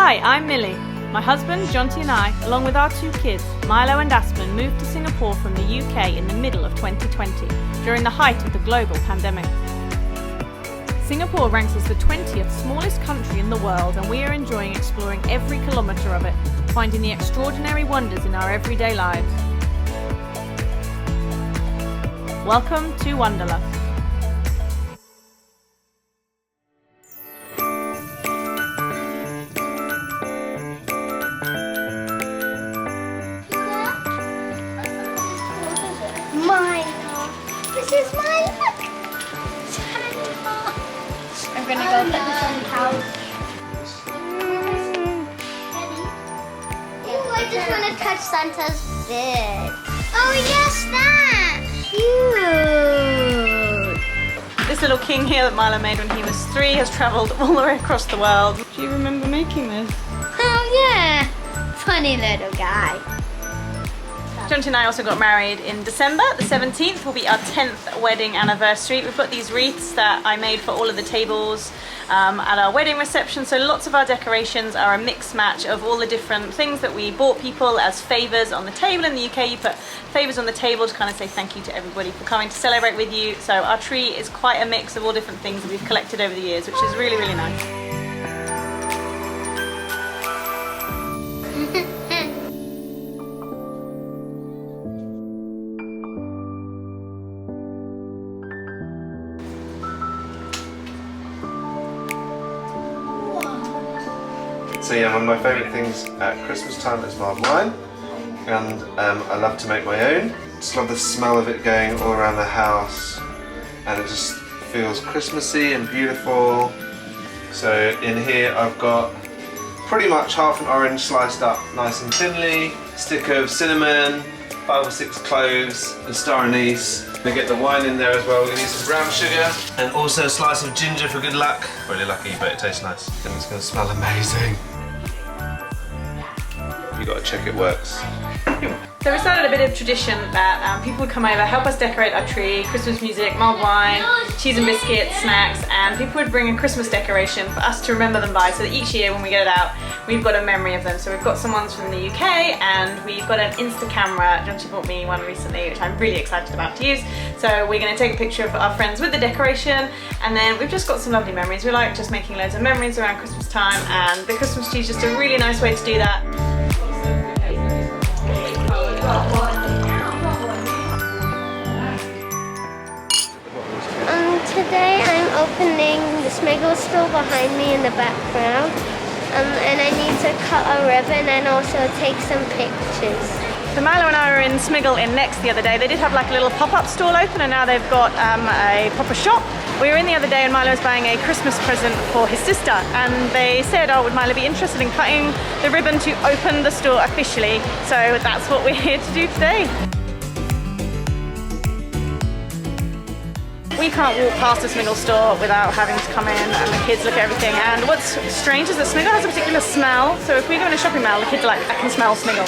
Hi, I'm Millie. My husband, Jonty, and I, along with our 2 kids, Milo and Aspen, moved to Singapore from the UK in the middle of 2020, during the height of the global pandemic. Singapore ranks as the 20th smallest country in the world, and we are enjoying exploring every kilometre of it, finding the extraordinary wonders in our everyday lives. Welcome to Wanderlust. Milo. This is Milo. I'm gonna go put this on the couch. Ooh, I just want to touch Santa's bed. Oh yes, that! Cute! This little king here that Milo made when he was 3 has travelled all the way across the world. Do you remember making this? Oh yeah! Funny little guy. Jonty and I also got married in December. The 17th will be our 10th wedding anniversary. We've got these wreaths that I made for all of the tables at our wedding reception. So lots of our decorations are a mix match of all the different things that we bought people as favours on the table. In the UK, you put favours on the table to kind of say thank you to everybody for coming to celebrate with you. So our tree is quite a mix of all different things that we've collected over the years, which is really, really nice. So yeah, one of my favourite things at Christmas time is mulled wine, and I love to make my own. Just love the smell of it going all around the house, and it just feels Christmassy and beautiful. So in here I've got pretty much half an orange sliced up nice and thinly, a stick of cinnamon, 5 or 6 cloves, a star anise. We get the wine in there as well. We're going to use some brown sugar and also a slice of ginger for good luck. Really lucky, but it tastes nice. And it's going to smell amazing. You got to check it works. So we started a bit of tradition that people would come over, help us decorate our tree, Christmas music, mulled wine, cheese and biscuits, snacks, and people would bring a Christmas decoration for us to remember them by, so that each year when we get it out, we've got a memory of them. So we've got some ones from the UK, and we've got an Insta camera. Jonty bought me one recently, which I'm really excited about to use. So we're going to take a picture of our friends with the decoration, and then we've just got some lovely memories. We like just making loads of memories around Christmas time, and the Christmas tree is just a really nice way to do that. Today I'm opening the Smiggle store behind me in the background, and I need to cut a ribbon and also take some pictures. So Milo and I were in Smiggle in Next the other day. They did have like a little pop-up stall open, and now they've got a proper shop. We were in the other day and Milo was buying a Christmas present for his sister, and they said, oh, would Milo be interested in cutting the ribbon to open the store officially? So that's what we're here to do today. We can't walk past a Smiggle store without having to come in and the kids look at everything. And what's strange is that Smiggle has a particular smell. So if we go in a shopping mall, the kids are like, I can smell Smiggle.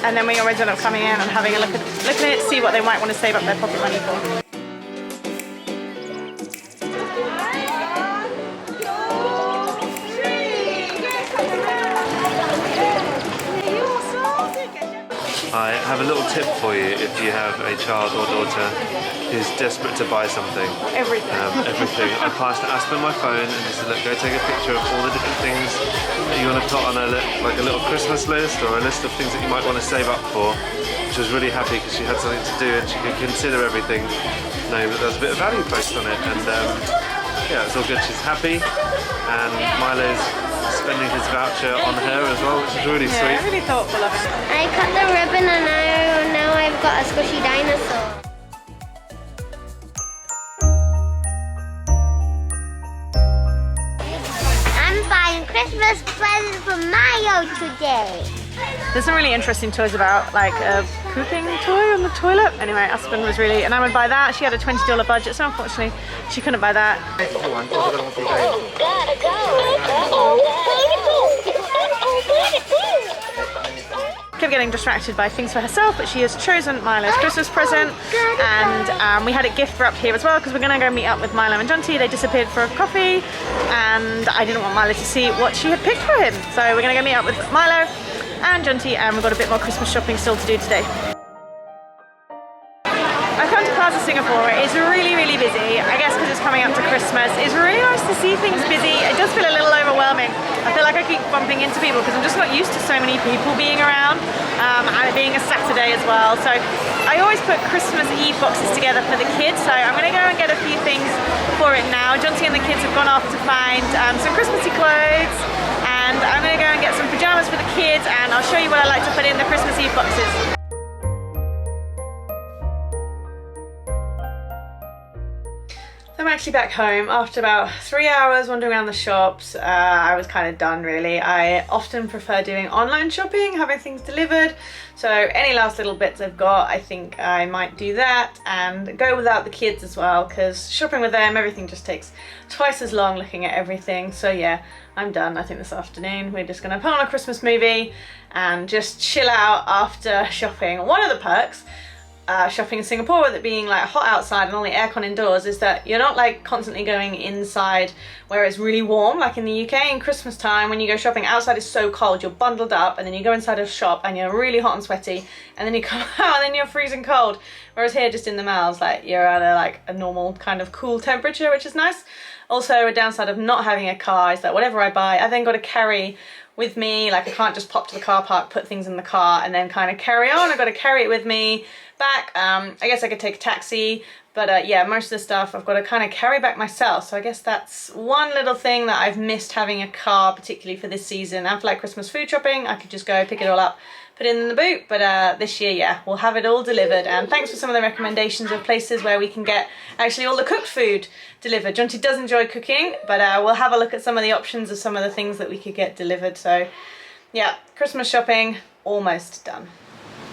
And then we always end up coming in and having a look at it, see what they might want to save up their pocket money for. I have a little tip for you if you have a child or daughter who's desperate to buy something. Everything. Everything. I passed Aspen my phone and just said, look, go take a picture of all the different things that you want to put on like a little Christmas list, or a list of things that you might want to save up for. She was really happy because she had something to do and she could consider everything, knowing that there's a bit of value placed on it. And yeah, it's all good. She's happy, and Milo's spending his voucher on her as well, which is really sweet. Yeah, really thoughtful of him. I cut the ribbon and now I've got a squishy dinosaur. I'm buying Christmas presents for Milo today. There's some really interesting toys about, like a pooping toy on the toilet. Anyway, Aspen was really enamored by that. She had a $20 budget, so unfortunately she couldn't buy that. Kept getting distracted by things for herself, but she has chosen Milo's Christmas present, and we had a gift wrapped here as well because we're going to go meet up with Milo and Jonty. They disappeared for a coffee, and I didn't want Milo to see what she had picked for him. So we're going to go meet up with Milo and Jonty, and we've got a bit more Christmas shopping still to do today. I've come to Plaza Singapore. It's really, really busy. I guess because it's coming up to Christmas. It's really nice to see things busy. It does feel a little overwhelming. I feel like I keep bumping into people because I'm just not used to so many people being around, and it being a Saturday as well. So I always put Christmas Eve boxes together for the kids. So I'm going to go and get a few things for it now. Jonty and the kids have gone off to find some Christmassy clothes, and I'm going to go and get some pajamas for the kids, and I'll show you what I like to put in the Christmas Eve boxes. I'm actually back home after about 3 hours wandering around the shops. I was kind of done really. I often prefer doing online shopping, having things delivered. So any last little bits I've got, I think I might do that and go without the kids as well, because shopping with them, everything just takes twice as long looking at everything. So yeah, I'm done. I think this afternoon we're just gonna put on a Christmas movie and just chill out after shopping. One of the perks shopping in Singapore, with it being like hot outside and all the aircon indoors, is that you're not like constantly going inside where it's really warm like in the UK. In Christmas time when you go shopping, outside is so cold, you're bundled up, and then you go inside a shop and you're really hot and sweaty, and then you come out and then you're freezing cold. Whereas here, just in the malls, like you're at a normal kind of cool temperature, which is nice. Also, a downside of not having a car is that whatever I buy, I then got to carry with me. Like I can't just pop to the car park, put things in the car and then kind of carry on. I've got to carry it with me back. I guess I could take a taxi, but yeah, most of the stuff I've got to kind of carry back myself. So I guess that's one little thing that I've missed, having a car, particularly for this season. And for like Christmas food shopping, I could just go pick it all up, put it in the boot. But this year, yeah, we'll have it all delivered. And thanks for some of the recommendations of places where we can get actually all the cooked food delivered. Jonty does enjoy cooking, but we'll have a look at some of the options of some of the things that we could get delivered. So yeah, Christmas shopping almost done.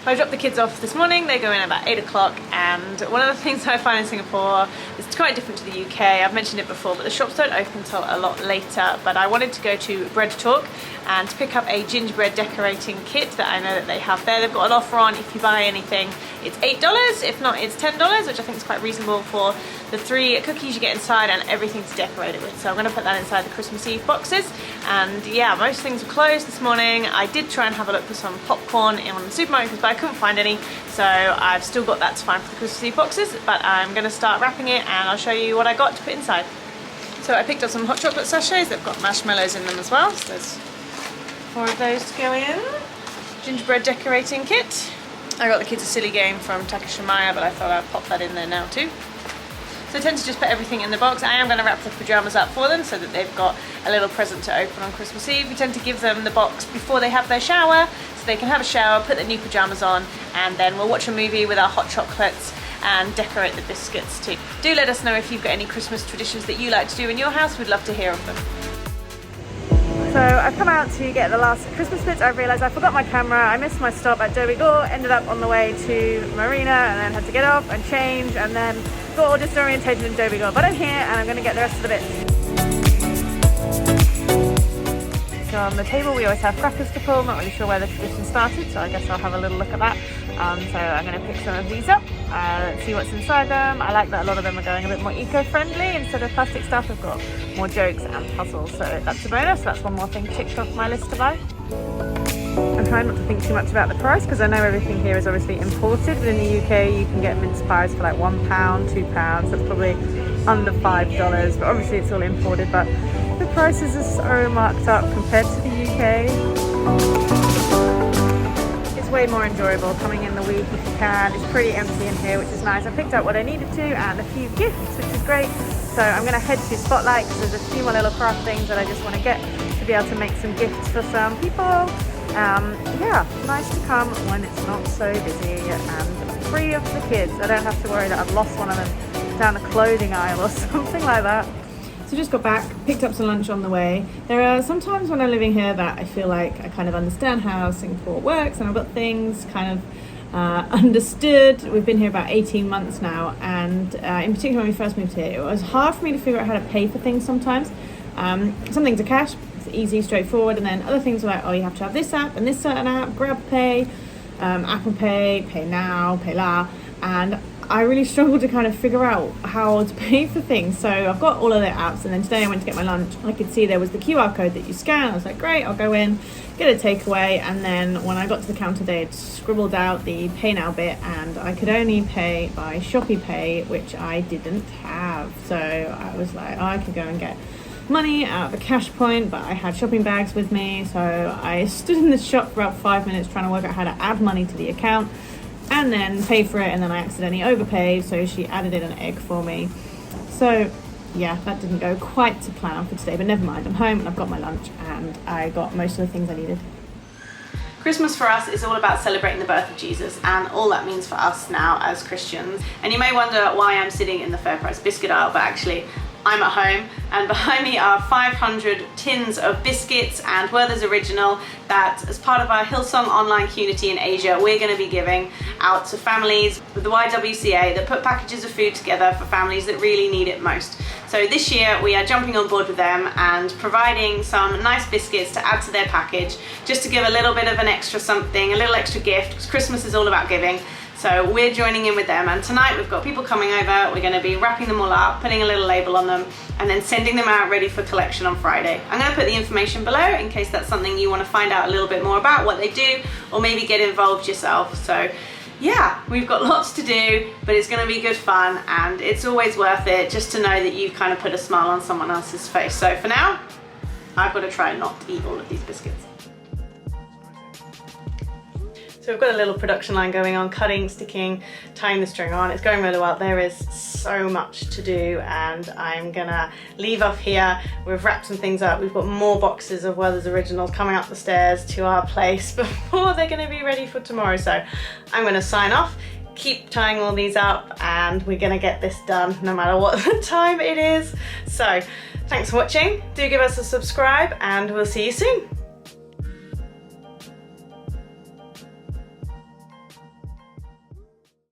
I dropped the kids off this morning. They go in about 8 o'clock, and one of the things I find in Singapore is quite different to the UK. I've mentioned it before, but the shops don't open until a lot later. But I wanted to go to Bread Talk and pick up a gingerbread decorating kit that I know that they have there. They've got an offer on. If you buy anything, it's $8. If not, it's $10, which I think is quite reasonable for the 3 cookies you get inside and everything to decorate it with. So I'm going to put that inside the Christmas Eve boxes. And yeah, most things were closed this morning. I did try and have a look for some popcorn in one of the supermarkets, but I couldn't find any. So I've still got that to find for the Christmas Eve boxes, but I'm going to start wrapping it and I'll show you what I got to put inside. So I picked up some hot chocolate sachets. They've got marshmallows in them as well. So there's 4 of those to go in. Gingerbread decorating kit. I got the kids a silly game from Takashimaya, but I thought I'd pop that in there now too. So I tend to just put everything in the box. I am going to wrap the pajamas up for them so that they've got a little present to open on Christmas Eve. We tend to give them the box before they have their shower, so they can have a shower, put their new pajamas on, and then we'll watch a movie with our hot chocolates and decorate the biscuits too. Do let us know if you've got any Christmas traditions that you like to do in your house. We'd love to hear of them. So I've come out to get the last Christmas bits. I've realised I forgot my camera. I missed my stop at Dhoby Ghaut, ended up on the way to Marina, and then had to get off and change, and then got all disorientated in Dhoby Ghaut. But I'm here and I'm going to get the rest of the bits. So on the table we always have crackers to pull. Not really sure where the tradition started, so I guess I'll have a little look at that. So I'm going to pick some of these up, see what's inside them. I like that a lot of them are going a bit more eco-friendly. Instead of plastic stuff, we've got more jokes and puzzles, so that's a bonus. That's one more thing ticked off my list to buy. I'm trying not to think too much about the price because I know everything here is obviously imported, but in the UK you can get mince pies for like £1, £2, that's probably under $5, but obviously it's all imported, but the prices are so marked up compared to the UK. It's way more enjoyable coming in the week if you can. It's pretty empty in here, which is nice. I picked up what I needed to and a few gifts, which is great. So I'm going to head to Spotlight because there's a few more little craft things that I just want to get to be able to make some gifts for some people. Yeah, nice to come when it's not so busy and free of the kids. I don't have to worry that I've lost one of them down the clothing aisle or something like that. So just got back, picked up some lunch on the way. There are some times when I'm living here that I feel like I kind of understand how Singapore works and I've got things kind of understood. We've been here about 18 months now, and in particular when we first moved here, it was hard for me to figure out how to pay for things sometimes. Some things are cash, it's easy, straightforward, and then other things are like, oh, you have to have this app and this certain app, grab pay. Apple Pay, Pay Now, Pay La, and I really struggled to kind of figure out how to pay for things. So I've got all of the apps, and then today I went to get my lunch. I could see there was the QR code that you scan. I was like, great, I'll go in, get a takeaway. And then when I got to the counter, they had scribbled out the Pay Now bit, and I could only pay by Shopee Pay, which I didn't have. So I was like, oh, I could go and get money out of a cash point, but I had shopping bags with me. So I stood in the shop for about 5 minutes trying to work out how to add money to the account, and then pay for it, and then I accidentally overpaid, so she added in an egg for me. So yeah, that didn't go quite to plan for today, but never mind, I'm home and I've got my lunch and I got most of the things I needed. Christmas for us is all about celebrating the birth of Jesus and all that means for us now as Christians. And you may wonder why I'm sitting in the fair price biscuit aisle, but actually I'm at home, and behind me are 500 tins of biscuits and Werther's Original that, as part of our Hillsong online community in Asia, we're going to be giving out to families with the YWCA that put packages of food together for families that really need it most. So this year we are jumping on board with them and providing some nice biscuits to add to their package, just to give a little bit of an extra something, a little extra gift, because Christmas is all about giving. So we're joining in with them, and tonight we've got people coming over. We're going to be wrapping them all up, putting a little label on them, and then sending them out ready for collection on Friday. I'm going to put the information below in case that's something you want to find out a little bit more about what they do, or maybe get involved yourself. So yeah, we've got lots to do, but it's going to be good fun, and it's always worth it just to know that you've kind of put a smile on someone else's face. So for now, I've got to try not to eat all of these biscuits. So we've got a little production line going on, cutting, sticking, tying the string on. It's going really well. There is so much to do, and I'm gonna leave off here. We've wrapped some things up. We've got more boxes of Werther's Originals coming up the stairs to our place before they're gonna be ready for tomorrow. So I'm gonna sign off, keep tying all these up, and we're gonna get this done no matter what the time it is. So thanks for watching. Do give us a subscribe, and we'll see you soon.